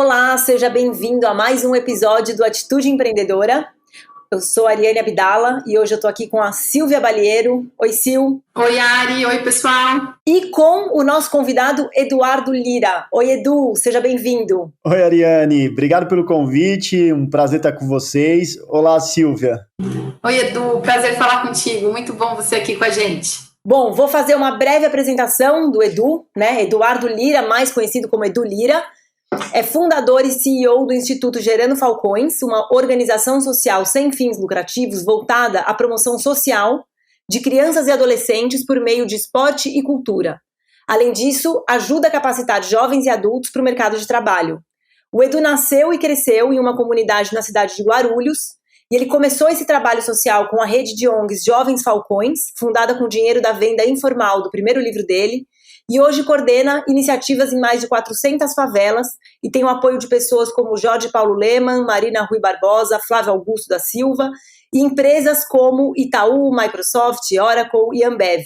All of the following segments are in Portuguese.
Olá, seja bem-vindo a mais um episódio do Atitude Empreendedora. Eu sou a Ariane Abdala e hoje eu tô aqui com a Silvia Balieiro. Oi, Sil. Oi, Ari. Oi, pessoal. E com o nosso convidado Eduardo Lira. Oi, Edu, seja bem-vindo. Oi, Ariane. Obrigado pelo convite. Um prazer estar com vocês. Olá, Silvia. Oi, Edu. Prazer falar contigo. Muito bom você aqui com a gente. Bom, vou fazer uma breve apresentação do Edu, né? Eduardo Lira, mais conhecido como Edu Lira. É fundador e CEO do Instituto Gerando Falcões, uma organização social sem fins lucrativos voltada à promoção social de crianças e adolescentes por meio de esporte e cultura. Além disso, ajuda a capacitar jovens e adultos para o mercado de trabalho. O Edu nasceu e cresceu em uma comunidade na cidade de Guarulhos e ele começou esse trabalho social com a rede de ONGs Jovens Falcões, fundada com o dinheiro da venda informal do primeiro livro dele, e hoje coordena iniciativas em mais de 400 favelas e tem o apoio de pessoas como Jorge Paulo Lemann, Marina Rui Barbosa, Flávio Augusto da Silva e empresas como Itaú, Microsoft, Oracle e Ambev.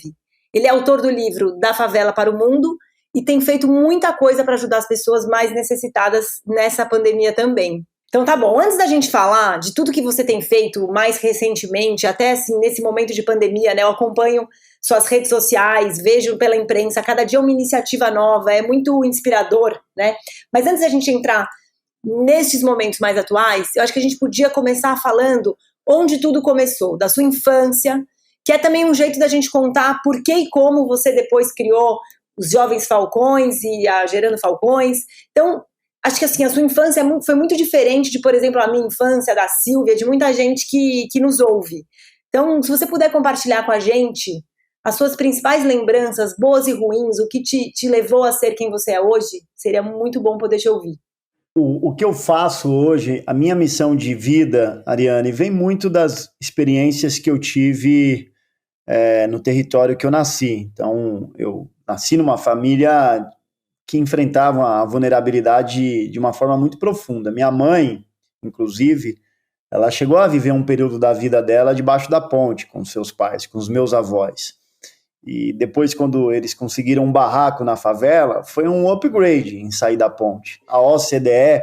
Ele é autor do livro Da Favela para o Mundo e tem feito muita coisa para ajudar as pessoas mais necessitadas nessa pandemia também. Então tá bom, antes da gente falar de tudo que você tem feito mais recentemente, até assim, nesse momento de pandemia, né, eu acompanho suas redes sociais, vejo pela imprensa, cada dia uma iniciativa nova, é muito inspirador, né? Mas antes da gente entrar nesses momentos mais atuais, eu acho que a gente podia começar falando onde tudo começou, da sua infância, que é também um jeito da gente contar por que e como você depois criou os Jovens Falcões e a Gerando Falcões. Então, acho que assim, a sua infância foi muito diferente de, por exemplo, a minha infância, da Silvia, de muita gente que nos ouve. Então, se você puder compartilhar com a gente as suas principais lembranças, boas e ruins, o que te levou a ser quem você é hoje, seria muito bom poder te ouvir. O que eu faço hoje, a minha missão de vida, Ariane, vem muito das experiências que eu tive no território que eu nasci. Então, eu nasci numa família que enfrentavam a vulnerabilidade de uma forma muito profunda. Minha mãe, inclusive, ela chegou a viver um período da vida dela debaixo da ponte com seus pais, com os meus avós. E depois, quando eles conseguiram um barraco na favela, foi um upgrade em sair da ponte. A OCDE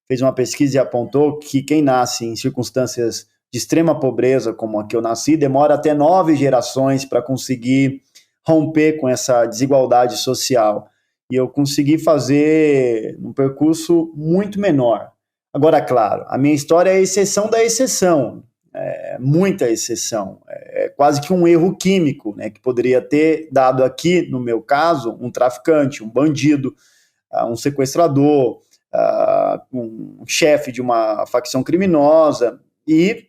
fez uma pesquisa e apontou que quem nasce em circunstâncias de extrema pobreza, como a que eu nasci, demora até 9 gerações para conseguir romper com essa desigualdade social. E eu consegui fazer um percurso muito menor. Agora, claro, a minha história é a exceção da exceção, muita exceção, é quase que um erro químico, né, que poderia ter dado aqui, no meu caso, um traficante, um bandido, um sequestrador, um chefe de uma facção criminosa, e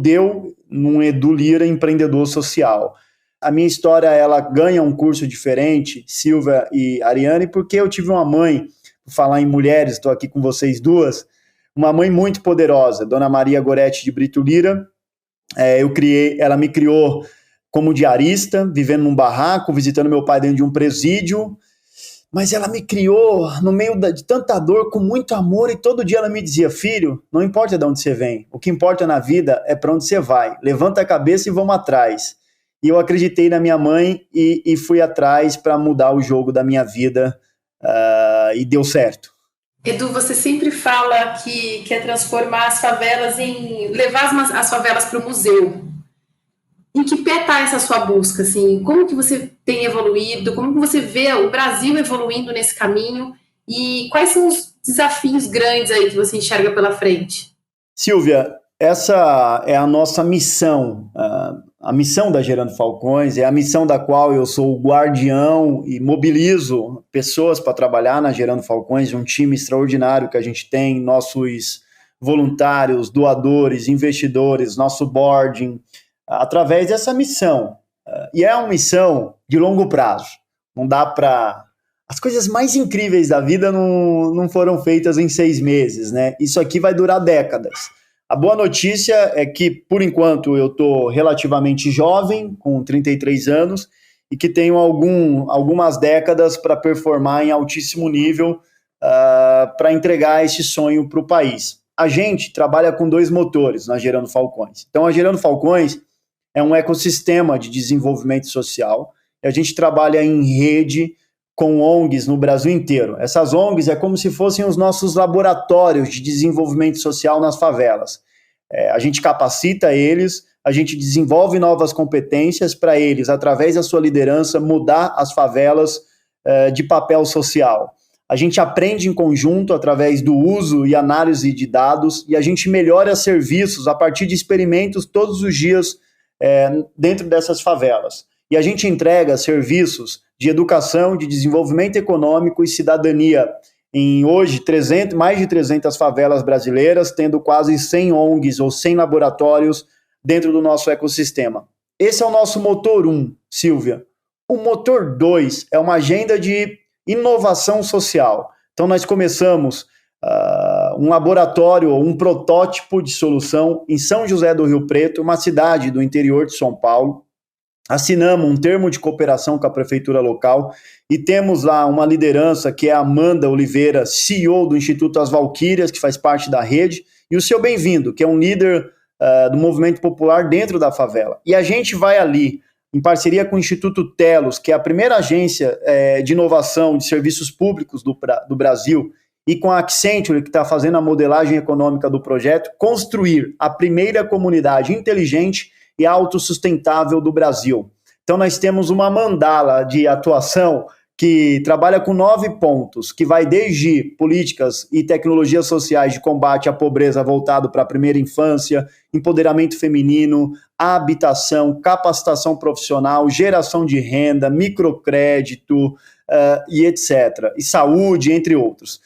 deu num Edu Lira empreendedor social. A minha história, ela ganha um curso diferente, Silvia e Ariane, porque eu tive uma mãe, vou falar em mulheres, estou aqui com vocês duas, uma mãe muito poderosa, Dona Maria Gorete de Brito Lira. Ela me criou como diarista, vivendo num barraco, visitando meu pai dentro de um presídio, mas ela me criou no meio de tanta dor, com muito amor, e todo dia ela me dizia: filho, não importa de onde você vem, o que importa na vida é para onde você vai, levanta a cabeça e vamos atrás. E eu acreditei na minha mãe e fui atrás para mudar o jogo da minha vida, e deu certo. Edu, você sempre fala que quer transformar as favelas levar as favelas para o museu. Em que pé está essa sua busca? Assim? Como que você tem evoluído? Como que você vê o Brasil evoluindo nesse caminho? E quais são os desafios grandes aí que você enxerga pela frente? Silvia, essa é a nossa missão. A missão da Gerando Falcões é a missão da qual eu sou o guardião e mobilizo pessoas para trabalhar na Gerando Falcões, um time extraordinário que a gente tem, nossos voluntários, doadores, investidores, nosso boarding, através dessa missão. E é uma missão de longo prazo. Não dá para... As coisas mais incríveis da vida não foram feitas em 6 meses, né? Isso aqui vai durar décadas. A boa notícia é que, por enquanto, eu estou relativamente jovem, com 33 anos, e que tenho algumas décadas para performar em altíssimo nível para entregar esse sonho para o país. A gente trabalha com 2 motores na Gerando Falcões. Então, a Gerando Falcões é um ecossistema de desenvolvimento social, e a gente trabalha em rede com ONGs no Brasil inteiro. Essas ONGs é como se fossem os nossos laboratórios de desenvolvimento social nas favelas. A gente capacita eles, a gente desenvolve novas competências para eles, através da sua liderança, mudar as favelas de papel social. A gente aprende em conjunto através do uso e análise de dados e a gente melhora serviços a partir de experimentos todos os dias dentro dessas favelas. E a gente entrega serviços de educação, de desenvolvimento econômico e cidadania em hoje mais de 300 favelas brasileiras, tendo quase 100 ONGs ou 100 laboratórios dentro do nosso ecossistema. Esse é o nosso motor 1, Silvia. O motor 2 é uma agenda de inovação social. Então nós começamos um laboratório, um protótipo de solução em São José do Rio Preto, uma cidade do interior de São Paulo. Assinamos um termo de cooperação com a prefeitura local e temos lá uma liderança que é a Amanda Oliveira, CEO do Instituto As Valquírias, que faz parte da rede, e o seu Bem-vindo, que é um líder do movimento popular dentro da favela. E a gente vai ali, em parceria com o Instituto Telos, que é a primeira agência de inovação de serviços públicos do Brasil, e com a Accenture, que está fazendo a modelagem econômica do projeto, construir a primeira comunidade inteligente e autossustentável do Brasil. Então nós temos uma mandala de atuação que trabalha com 9 pontos, que vai desde políticas e tecnologias sociais de combate à pobreza voltado para a primeira infância, empoderamento feminino, habitação, capacitação profissional, geração de renda, microcrédito e etc. E saúde, entre outros.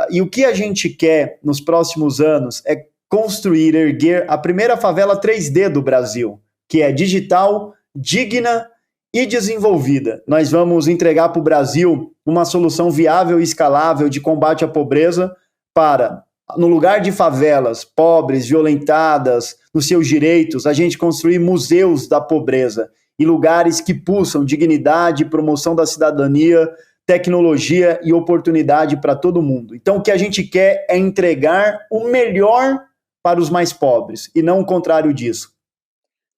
E o que a gente quer nos próximos anos é construir, erguer a primeira favela 3D do Brasil, que é digital, digna e desenvolvida. Nós vamos entregar para o Brasil uma solução viável e escalável de combate à pobreza para, no lugar de favelas pobres, violentadas, nos seus direitos, a gente construir museus da pobreza e lugares que pulsam dignidade, promoção da cidadania, tecnologia e oportunidade para todo mundo. Então, o que a gente quer é entregar o melhor para os mais pobres, e não o contrário disso.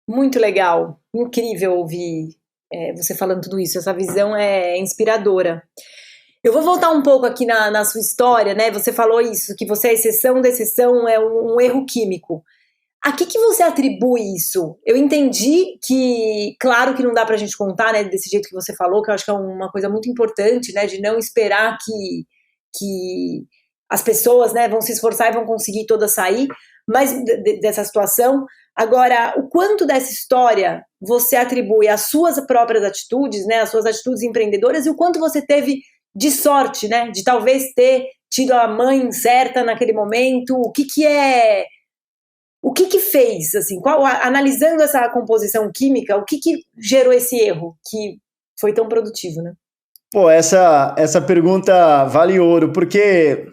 Muito legal, incrível ouvir você falando tudo isso, essa visão é inspiradora. Eu vou voltar um pouco aqui na sua história, né? Você falou isso, que você é exceção da exceção, é um erro químico. A que você atribui isso? Eu entendi que, claro que não dá pra gente contar, né, desse jeito que você falou, que eu acho que é uma coisa muito importante, né, de não esperar que as pessoas, né, vão se esforçar e vão conseguir todas sair, mas dessa situação. Agora, o quanto dessa história você atribui às suas próprias atitudes, né, às suas atitudes empreendedoras, e o quanto você teve de sorte, né, de talvez ter tido a mãe certa naquele momento, o que fez, assim, analisando essa composição química, o que gerou esse erro que foi tão produtivo, né? Pô, essa pergunta vale ouro, porque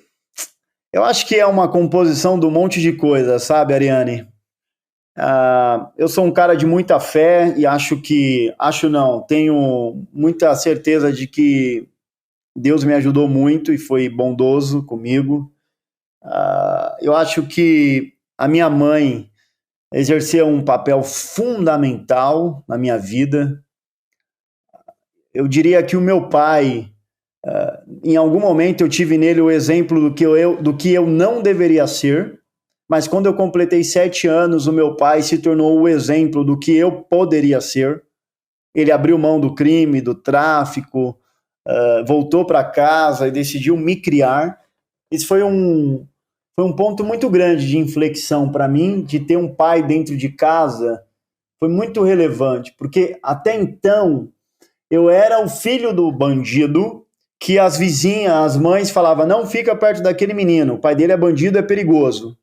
eu acho que é uma composição de um monte de coisa, sabe, Ariane? Eu sou um cara de muita fé e tenho muita certeza de que Deus me ajudou muito e foi bondoso comigo. Eu acho que a minha mãe exerceu um papel fundamental na minha vida. Eu diria que o meu pai, em algum momento eu tive nele o exemplo do que eu não deveria ser, mas quando eu completei 7 anos, o meu pai se tornou o exemplo do que eu poderia ser. Ele abriu mão do crime, do tráfico, voltou para casa e decidiu me criar. Isso foi um ponto muito grande de inflexão para mim, de ter um pai dentro de casa. Foi muito relevante, porque até então eu era o filho do bandido, que as vizinhas, as mães falavam, não fica perto daquele menino, o pai dele é bandido, é perigoso.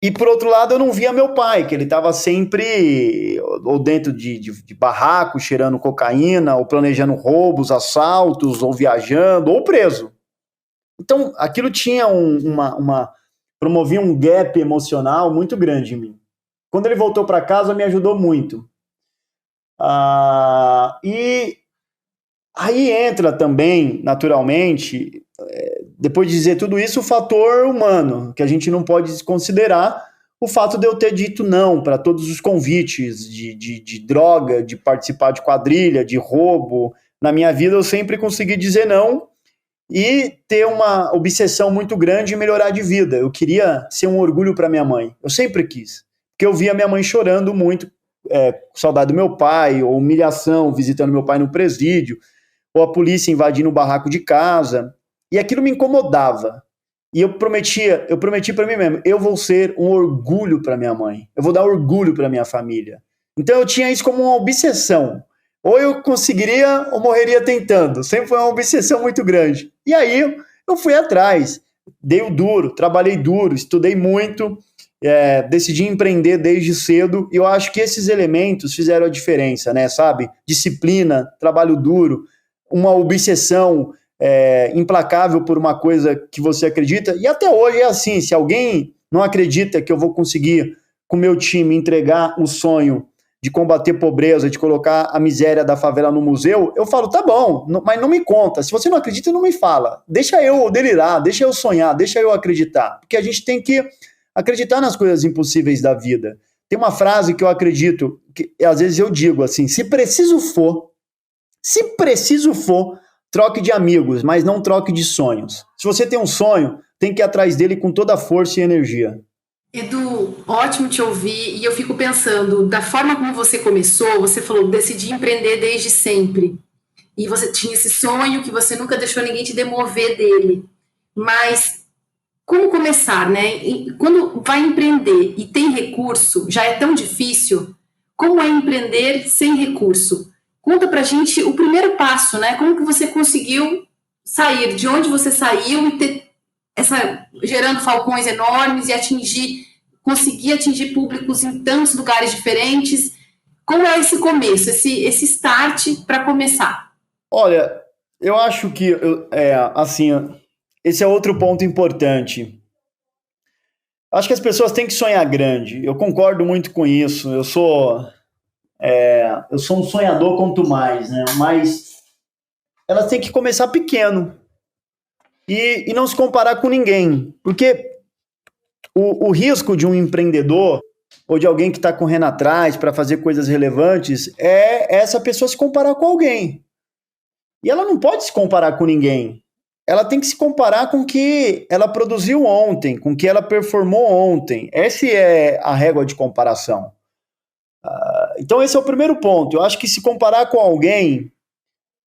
E por outro lado eu não via meu pai, que ele estava sempre ou dentro de barraco, cheirando cocaína, ou planejando roubos, assaltos, ou viajando, ou preso. Então aquilo tinha promovia um gap emocional muito grande em mim. Quando ele voltou para casa me ajudou muito. E aí entra também, naturalmente, depois de dizer tudo isso, o fator humano, que a gente não pode desconsiderar, o fato de eu ter dito não para todos os convites de droga, de participar de quadrilha, de roubo, na minha vida eu sempre consegui dizer não e ter uma obsessão muito grande em melhorar de vida. Eu queria ser um orgulho para minha mãe. Eu sempre quis. Porque eu via minha mãe chorando muito, saudade do meu pai, ou humilhação, visitando meu pai no presídio, ou a polícia invadindo o barraco de casa. E aquilo me incomodava. E eu prometi para mim mesmo, eu vou ser um orgulho para minha mãe. Eu vou dar orgulho para minha família. Então eu tinha isso como uma obsessão. Ou eu conseguiria ou morreria tentando. Sempre foi uma obsessão muito grande. E aí eu fui atrás, dei o duro, trabalhei duro, estudei muito, decidi empreender desde cedo. E eu acho que esses elementos fizeram a diferença, né? Sabe? Disciplina, trabalho duro, uma obsessão implacável por uma coisa que você acredita. E até hoje é assim, se alguém não acredita que eu vou conseguir, com o meu time, entregar o sonho de combater pobreza, de colocar a miséria da favela no museu, eu falo, tá bom, mas não me conta. Se você não acredita, não me fala. Deixa eu delirar, deixa eu sonhar, deixa eu acreditar. Porque a gente tem que acreditar nas coisas impossíveis da vida. Tem uma frase que eu acredito, que às vezes eu digo assim, se preciso for, troque de amigos, mas não troque de sonhos. Se você tem um sonho, tem que ir atrás dele com toda a força e energia. Edu, ótimo te ouvir, e eu fico pensando, da forma como você começou, você falou, decidi empreender desde sempre, e você tinha esse sonho que você nunca deixou ninguém te demover dele, mas como começar, né? E quando vai empreender e tem recurso, já é tão difícil, como é empreender sem recurso? Conta pra gente o primeiro passo, né? Como que você conseguiu sair, de onde você saiu e ter gerando falcões enormes e conseguir atingir públicos em tantos lugares diferentes. Como é esse começo, esse start para começar? Olha, eu acho que esse é outro ponto importante. Acho que as pessoas têm que sonhar grande. Eu concordo muito com isso. Eu sou um sonhador quanto mais, né? Mas elas têm que começar pequeno. E não se comparar com ninguém, porque o risco de um empreendedor ou de alguém que está correndo atrás para fazer coisas relevantes é essa pessoa se comparar com alguém. E ela não pode se comparar com ninguém. Ela tem que se comparar com o que ela produziu ontem, com o que ela performou ontem. Essa é a régua de comparação. Então esse é o primeiro ponto. Eu acho que se comparar com alguém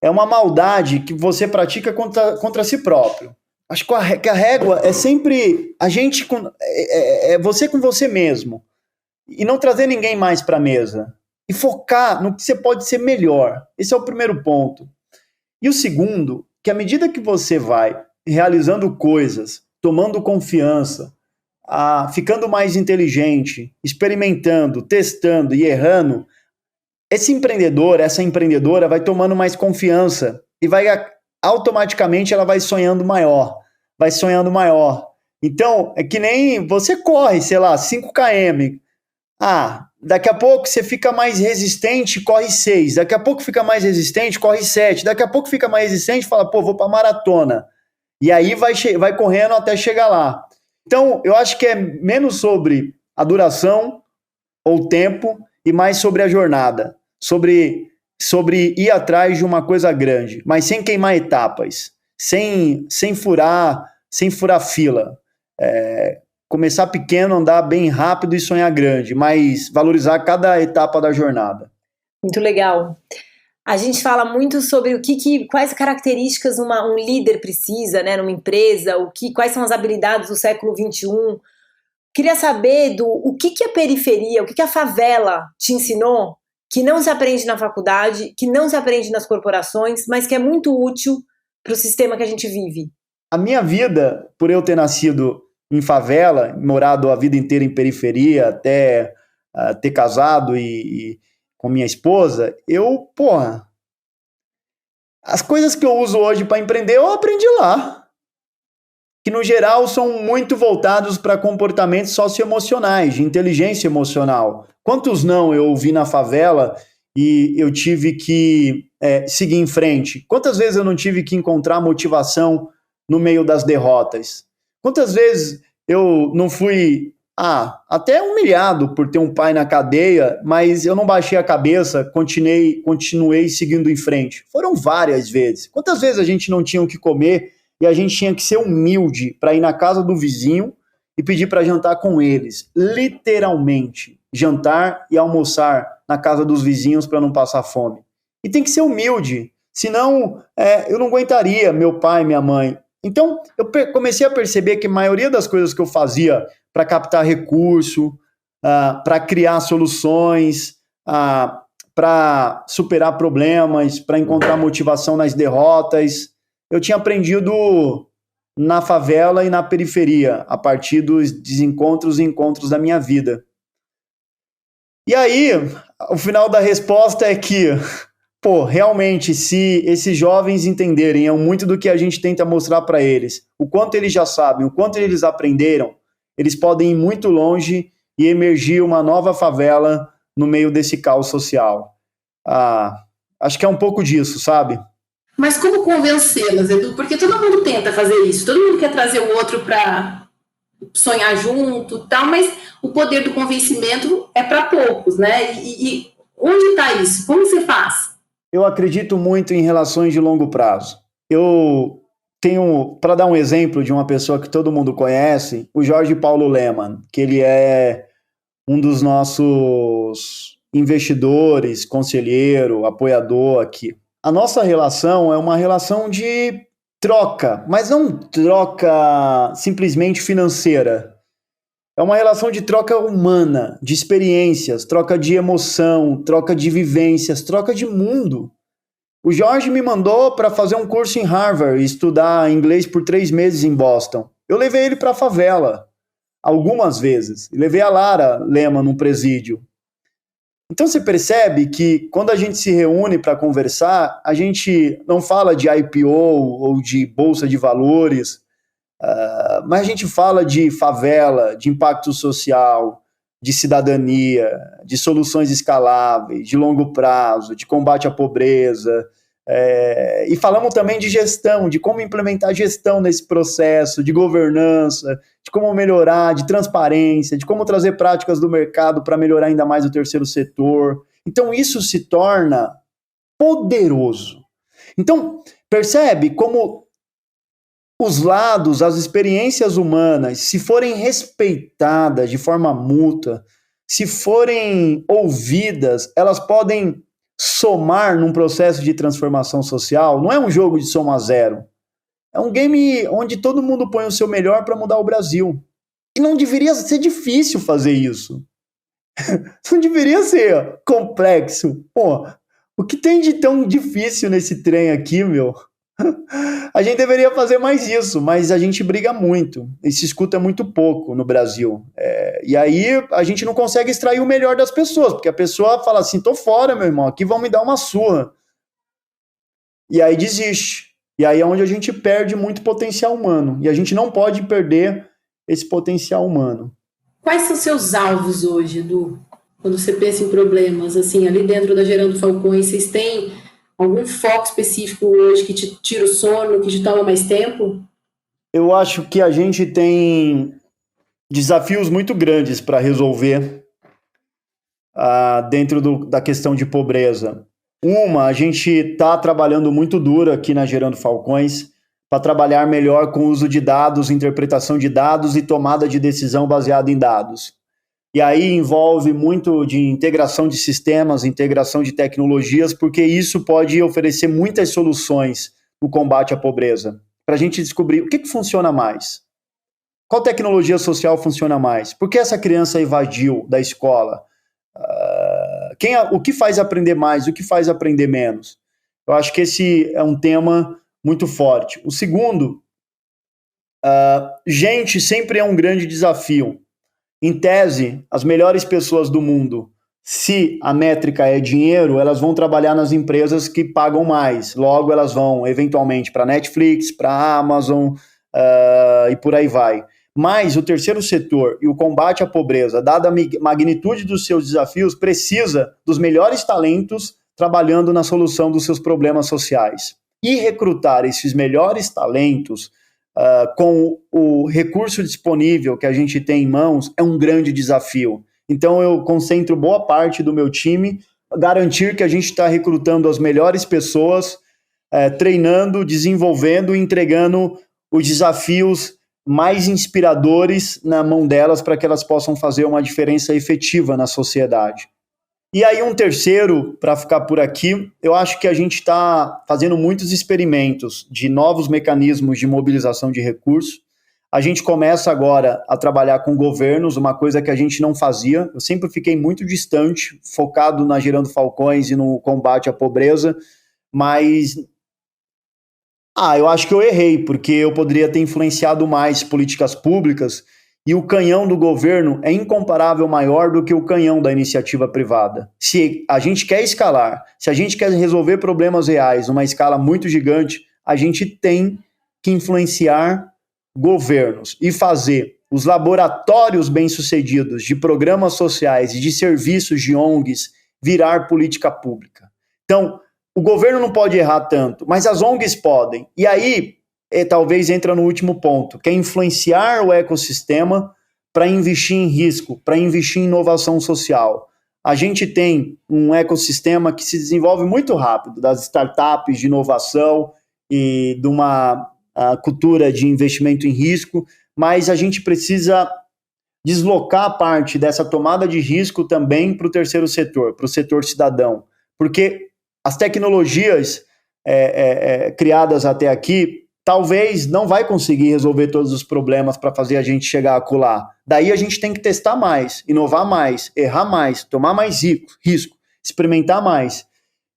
é uma maldade que você pratica contra si próprio. Acho que a régua é sempre a gente você com você mesmo. E não trazer ninguém mais para a mesa. E focar no que você pode ser melhor. Esse é o primeiro ponto. E o segundo, que à medida que você vai realizando coisas, tomando confiança, ficando mais inteligente, experimentando, testando e errando, esse empreendedor, essa empreendedora vai tomando mais confiança e automaticamente ela vai sonhando maior. Então, é que nem você corre, sei lá, 5 km. Daqui a pouco você fica mais resistente, corre 6. Daqui a pouco fica mais resistente, corre 7. Daqui a pouco fica mais resistente, fala, vou pra maratona. E aí vai correndo até chegar lá. Então, eu acho que é menos sobre a duração ou o tempo e mais sobre a jornada, sobre ir atrás de uma coisa grande, mas sem queimar etapas, sem furar fila. Começar pequeno, andar bem rápido e sonhar grande, mas valorizar cada etapa da jornada. Muito legal. A gente fala muito sobre quais características um líder precisa, né, numa empresa, quais são as habilidades do século XXI. Queria saber o que a periferia, o que a favela te ensinou, que não se aprende na faculdade, que não se aprende nas corporações, mas que é muito útil para o sistema que a gente vive. A minha vida, por eu ter nascido em favela, morado a vida inteira em periferia, até ter casado e com minha esposa, as coisas que eu uso hoje para empreender, eu aprendi lá. Que, no geral, são muito voltados para comportamentos socioemocionais, de inteligência emocional. Quantos não eu ouvi na favela e eu tive que seguir em frente? Quantas vezes eu não tive que encontrar motivação no meio das derrotas? Quantas vezes eu não fui até humilhado por ter um pai na cadeia, mas eu não baixei a cabeça, continuei seguindo em frente. Foram várias vezes. Quantas vezes a gente não tinha o que comer e a gente tinha que ser humilde para ir na casa do vizinho e pedir para jantar com eles? Literalmente, jantar e almoçar na casa dos vizinhos para não passar fome. E tem que ser humilde, senão eu não aguentaria meu pai, minha mãe. Então, eu comecei a perceber que a maioria das coisas que eu fazia para captar recurso, para criar soluções, para superar problemas, para encontrar motivação nas derrotas, eu tinha aprendido na favela e na periferia, a partir dos desencontros e encontros da minha vida. E aí, o final da resposta é que, realmente, se esses jovens entenderem muito do que a gente tenta mostrar para eles, o quanto eles já sabem, o quanto eles aprenderam, eles podem ir muito longe e emergir uma nova favela no meio desse caos social. Acho que é um pouco disso, sabe? Mas como convencê-las, Edu? Porque todo mundo tenta fazer isso, todo mundo quer trazer o outro para sonhar junto, tal, mas o poder do convencimento é para poucos, né? E onde está isso? Como você faz? Eu acredito muito em relações de longo prazo. Eu tenho, para dar um exemplo de uma pessoa que todo mundo conhece, o Jorge Paulo Lemann, que ele é um dos nossos investidores, conselheiro, apoiador aqui. A nossa relação é uma relação de troca, mas não troca simplesmente financeira. É uma relação de troca humana, de experiências, troca de emoção, troca de vivências, troca de mundo. O Jorge me mandou para fazer um curso em Harvard e estudar inglês por 3 meses em Boston. Eu levei ele para a favela, algumas vezes. E levei a Lara Lemann num presídio. Então você percebe que quando a gente se reúne para conversar, a gente não fala de IPO ou de bolsa de valores, mas a gente fala de favela, de impacto social, de cidadania, de soluções escaláveis, de longo prazo, de combate à pobreza, e falamos também de gestão, de como implementar gestão nesse processo, de governança, de como melhorar, de transparência, de como trazer práticas do mercado para melhorar ainda mais o terceiro setor. Então isso se torna poderoso. Então, percebe como os lados, as experiências humanas, se forem respeitadas de forma mútua, se forem ouvidas, elas podem somar num processo de transformação social. Não é um jogo de soma zero. É um game onde todo mundo põe o seu melhor para mudar o Brasil. E não deveria ser difícil fazer isso. Não deveria ser complexo. O que tem de tão difícil nesse trem aqui, meu? A gente deveria fazer mais isso, mas a gente briga muito e se escuta muito pouco no Brasil. E aí a gente não consegue extrair o melhor das pessoas, porque a pessoa fala assim, tô fora, meu irmão, aqui vão me dar uma surra. E aí desiste. E aí é onde a gente perde muito potencial humano. E a gente não pode perder esse potencial humano. Quais são seus alvos hoje, Edu? Quando você pensa em problemas, assim, ali dentro da Gerando Falcões, vocês têm algum foco específico hoje que te tira o sono, que te toma mais tempo? Eu acho que a gente tem desafios muito grandes para resolver dentro da questão de pobreza. A gente está trabalhando muito duro aqui na Gerando Falcões para trabalhar melhor com o uso de dados, interpretação de dados e tomada de decisão baseada em dados. E aí envolve muito de integração de sistemas, integração de tecnologias, porque isso pode oferecer muitas soluções no combate à pobreza. Para a gente descobrir o que funciona mais. Qual tecnologia social funciona mais? Por que essa criança evadiu da escola? O que faz aprender mais? O que faz aprender menos? Eu acho que esse é um tema muito forte. O segundo, gente sempre é um grande desafio. Em tese, as melhores pessoas do mundo, se a métrica é dinheiro, elas vão trabalhar nas empresas que pagam mais. Logo, elas vão, eventualmente, para a Netflix, para a Amazon e por aí vai. Mas o terceiro setor e o combate à pobreza, dada a magnitude dos seus desafios, precisa dos melhores talentos trabalhando na solução dos seus problemas sociais. E recrutar esses melhores talentos com o recurso disponível que a gente tem em mãos, é um grande desafio. Então, eu concentro boa parte do meu time, garantir que a gente está recrutando as melhores pessoas, treinando, desenvolvendo e entregando os desafios mais inspiradores na mão delas para que elas possam fazer uma diferença efetiva na sociedade. E aí um terceiro, para ficar por aqui, eu acho que a gente está fazendo muitos experimentos de novos mecanismos de mobilização de recursos. A gente começa agora a trabalhar com governos, uma coisa que a gente não fazia. Eu sempre fiquei muito distante, focado na Gerando Falcões e no combate à pobreza, mas eu acho que eu errei, porque eu poderia ter influenciado mais políticas públicas e o canhão do governo é incomparável maior do que o canhão da iniciativa privada. Se a gente quer escalar, se a gente quer resolver problemas reais numa escala muito gigante, a gente tem que influenciar governos e fazer os laboratórios bem-sucedidos de programas sociais e de serviços de ONGs virar política pública. Então, o governo não pode errar tanto, mas as ONGs podem. E aí, talvez entra no último ponto, que é influenciar o ecossistema para investir em risco, para investir em inovação social. A gente tem um ecossistema que se desenvolve muito rápido, das startups de inovação e de uma cultura de investimento em risco, mas a gente precisa deslocar parte dessa tomada de risco também para o terceiro setor, para o setor cidadão, porque as tecnologias criadas até aqui talvez não vai conseguir resolver todos os problemas para fazer a gente chegar a acolá. Daí a gente tem que testar mais, inovar mais, errar mais, tomar mais risco, experimentar mais.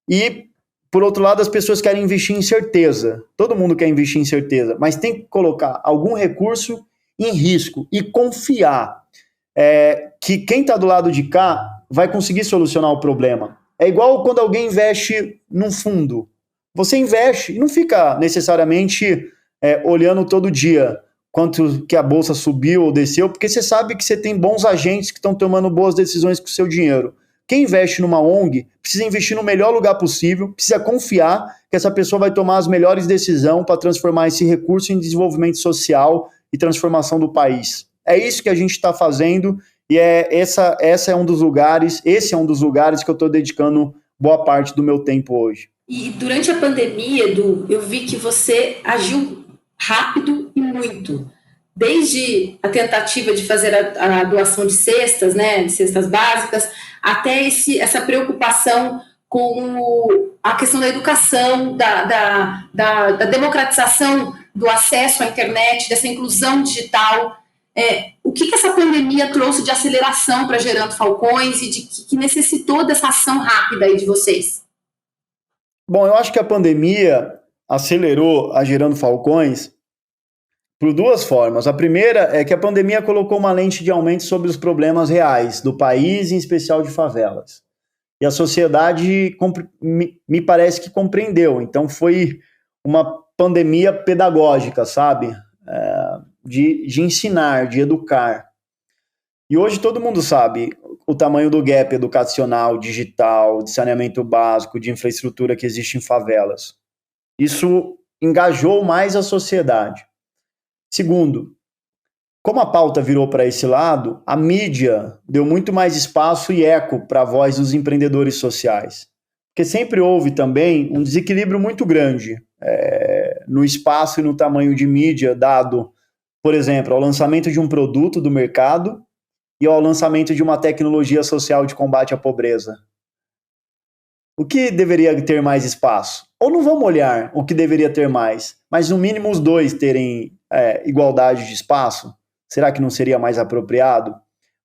E, por outro lado, as pessoas querem investir em certeza. Todo mundo quer investir em certeza, mas tem que colocar algum recurso em risco e confiar que quem está do lado de cá vai conseguir solucionar o problema. É igual quando alguém investe num fundo. Você investe e não fica necessariamente olhando todo dia quanto que a bolsa subiu ou desceu, porque você sabe que você tem bons agentes que estão tomando boas decisões com o seu dinheiro. Quem investe numa ONG precisa investir no melhor lugar possível, precisa confiar que essa pessoa vai tomar as melhores decisões para transformar esse recurso em desenvolvimento social e transformação do país. É isso que a gente está fazendo e esse é um dos lugares que eu estou dedicando boa parte do meu tempo hoje. E durante a pandemia, Edu, eu vi que você agiu rápido e muito. Desde a tentativa de fazer a doação de cestas, né, de cestas básicas, até essa preocupação com a questão da educação, da democratização do acesso à internet, dessa inclusão digital. O que essa pandemia trouxe de aceleração para Gerando Falcões e que necessitou dessa ação rápida aí de vocês? Bom, eu acho que a pandemia acelerou a Gerando Falcões por duas formas. A primeira é que a pandemia colocou uma lente de aumento sobre os problemas reais do país, em especial de favelas. E a sociedade, me parece que compreendeu. Então foi uma pandemia pedagógica, sabe? De ensinar, de educar. E hoje todo mundo sabe o tamanho do gap educacional, digital, de saneamento básico, de infraestrutura que existe em favelas. Isso engajou mais a sociedade. Segundo, como a pauta virou para esse lado, a mídia deu muito mais espaço e eco para a voz dos empreendedores sociais. Porque sempre houve também um desequilíbrio muito grande no espaço e no tamanho de mídia dado, por exemplo, ao lançamento de um produto do mercado e ao lançamento de uma tecnologia social de combate à pobreza. O que deveria ter mais espaço? Ou não vamos olhar o que deveria ter mais, mas no mínimo os dois terem igualdade de espaço? Será que não seria mais apropriado?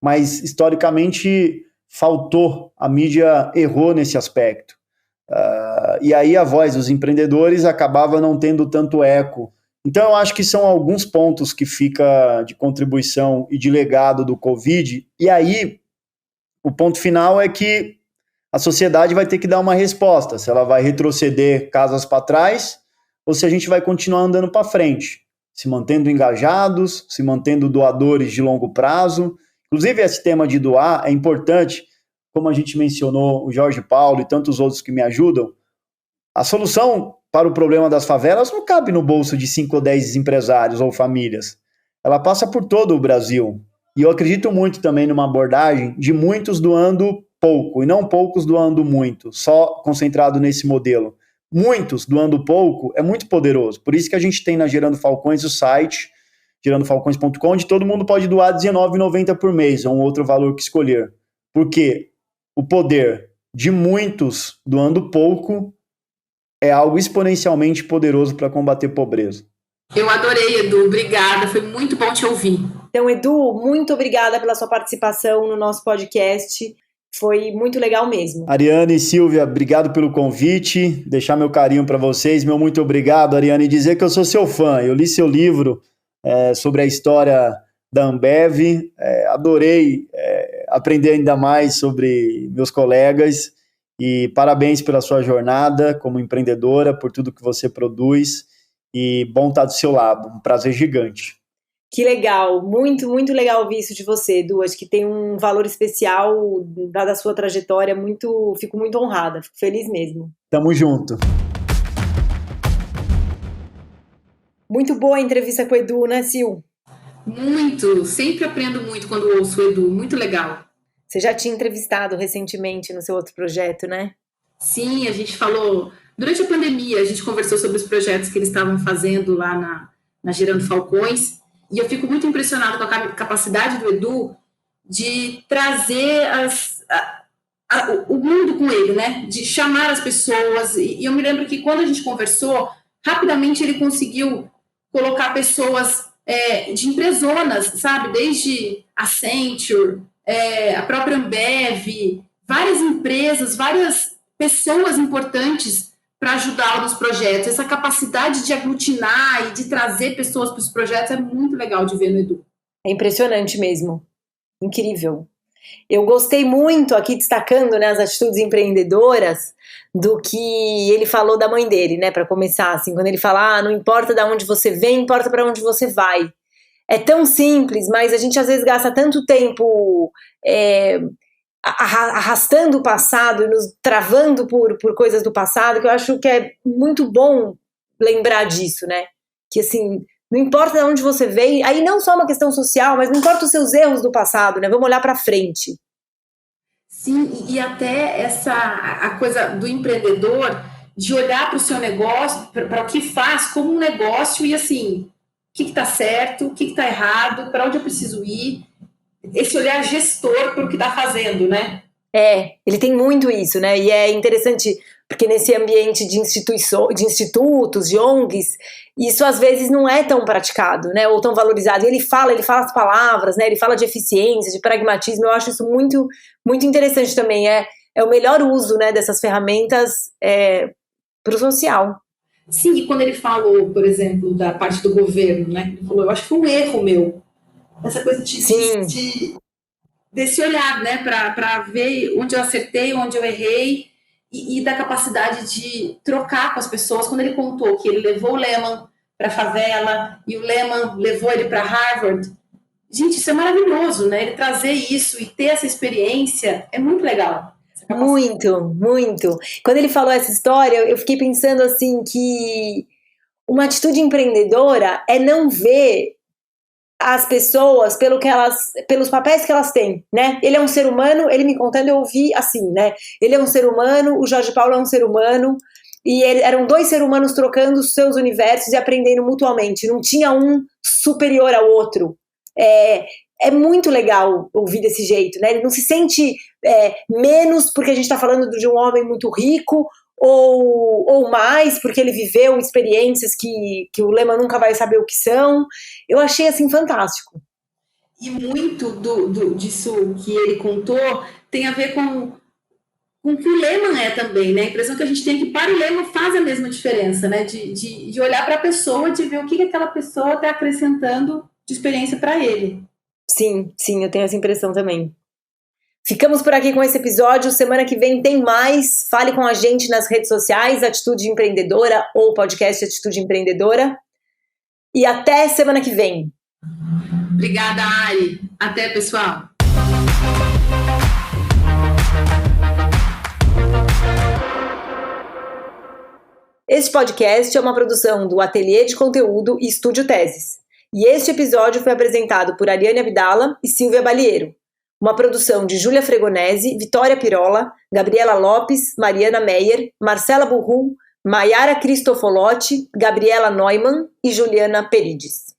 Mas, historicamente, faltou, a mídia errou nesse aspecto. E aí a voz dos empreendedores acabava não tendo tanto eco. Então, eu acho que são alguns pontos que fica de contribuição e de legado do Covid. E aí, o ponto final é que a sociedade vai ter que dar uma resposta, se ela vai retroceder casas para trás ou se a gente vai continuar andando para frente, se mantendo engajados, se mantendo doadores de longo prazo. Inclusive, esse tema de doar é importante, como a gente mencionou, o Jorge Paulo e tantos outros que me ajudam. A solução para o problema das favelas não cabe no bolso de 5 ou 10 empresários ou famílias. Ela passa por todo o Brasil. E eu acredito muito também numa abordagem de muitos doando pouco, e não poucos doando muito, só concentrado nesse modelo. Muitos doando pouco é muito poderoso. Por isso que a gente tem na Gerando Falcões o site, gerandofalcões.com, onde todo mundo pode doar R$19,90 por mês, ou um outro valor que escolher. Porque o poder de muitos doando pouco é algo exponencialmente poderoso para combater pobreza. Eu adorei, Edu. Obrigada. Foi muito bom te ouvir. Então, Edu, muito obrigada pela sua participação no nosso podcast. Foi muito legal mesmo. Ariane e Silvia, obrigado pelo convite. Deixar meu carinho para vocês. Meu muito obrigado, Ariane. E dizer que eu sou seu fã. Eu li seu livro sobre a história da Ambev. Adorei aprender ainda mais sobre meus colegas. E parabéns pela sua jornada como empreendedora, por tudo que você produz. E bom estar do seu lado. Um prazer gigante. Que legal, muito, muito legal ouvir isso de você, Edu. Acho que tem um valor especial, dada a sua trajetória, fico muito honrada, fico feliz mesmo. Tamo junto. Muito boa a entrevista com o Edu, né, Sil? Muito, sempre aprendo muito quando ouço o Edu, muito legal. Você já tinha entrevistado recentemente no seu outro projeto, né? Sim, a gente falou, durante a pandemia, a gente conversou sobre os projetos que eles estavam fazendo lá na Gerando Falcões. E eu fico muito impressionada com a capacidade do Edu de trazer o mundo com ele, né? De chamar as pessoas. E eu me lembro que quando a gente conversou, rapidamente ele conseguiu colocar pessoas de empresonas, sabe? Desde a Accenture, a própria Ambev, várias empresas, várias pessoas importantes para ajudá-lo nos projetos. Essa capacidade de aglutinar e de trazer pessoas para os projetos é muito legal de ver no Edu. É impressionante mesmo. Incrível. Eu gostei muito, aqui destacando, né, as atitudes empreendedoras, do que ele falou da mãe dele, né, para começar, assim, quando ele fala, não importa de onde você vem, importa para onde você vai. É tão simples, mas a gente às vezes gasta tanto tempo arrastando o passado e nos travando por coisas do passado, que eu acho que é muito bom lembrar disso, né? Que assim, não importa de onde você vem, aí não só uma questão social, mas não importa os seus erros do passado, né? Vamos olhar para frente. Sim, e até a coisa do empreendedor, de olhar para o seu negócio, para o que faz como um negócio e assim, o que está certo, o que está errado, para onde eu preciso ir. Esse olhar gestor para o que está fazendo, né? Ele tem muito isso, né? E é interessante, porque nesse ambiente de institutos, de ONGs, isso às vezes não é tão praticado, né? Ou tão valorizado. E ele fala as palavras, né? Ele fala de eficiência, de pragmatismo. Eu acho isso muito, muito interessante também. É o melhor uso, né, dessas ferramentas para o social. Sim, e quando ele falou, por exemplo, da parte do governo, né? Ele falou, eu acho que foi um erro meu. Essa coisa desse olhar, né, para ver onde eu acertei, onde eu errei, e da capacidade de trocar com as pessoas. Quando ele contou que ele levou o Lehman para a favela e o Lehman levou ele para Harvard, gente, isso é maravilhoso, né? Ele trazer isso e ter essa experiência é muito legal. Muito, muito. Quando ele falou essa história, eu fiquei pensando assim que uma atitude empreendedora é não ver as pessoas pelos papéis que elas têm, né? Ele é um ser humano, ele me contando, eu ouvi assim, né? Ele é um ser humano, o Jorge Paulo é um ser humano, e eram dois seres humanos trocando os seus universos e aprendendo mutuamente. Não tinha um superior ao outro. É muito legal ouvir desse jeito, né? Ele não se sente menos porque a gente está falando de um homem muito rico, ou mais, porque ele viveu experiências que o Lehman nunca vai saber o que são. Eu achei, assim, fantástico. E muito disso que ele contou tem a ver com o que o Lehman é também, né? A impressão que a gente tem que para o Lehman faz a mesma diferença, né? De olhar para a pessoa, de ver o que aquela pessoa está acrescentando de experiência para ele. Sim, eu tenho essa impressão também. Ficamos por aqui com esse episódio. Semana que vem tem mais. Fale com a gente nas redes sociais, Atitude Empreendedora ou podcast Atitude Empreendedora. E até semana que vem. Obrigada, Ari. Até, pessoal. Este podcast é uma produção do Ateliê de Conteúdo e Estúdio Teses. E este episódio foi apresentado por Ariane Abdala e Silvia Balieiro. Uma produção de Júlia Fregonese, Vitória Pirola, Gabriela Lopes, Mariana Meyer, Marcela Burru, Maiara Cristofolotti, Gabriela Neumann e Juliana Perides.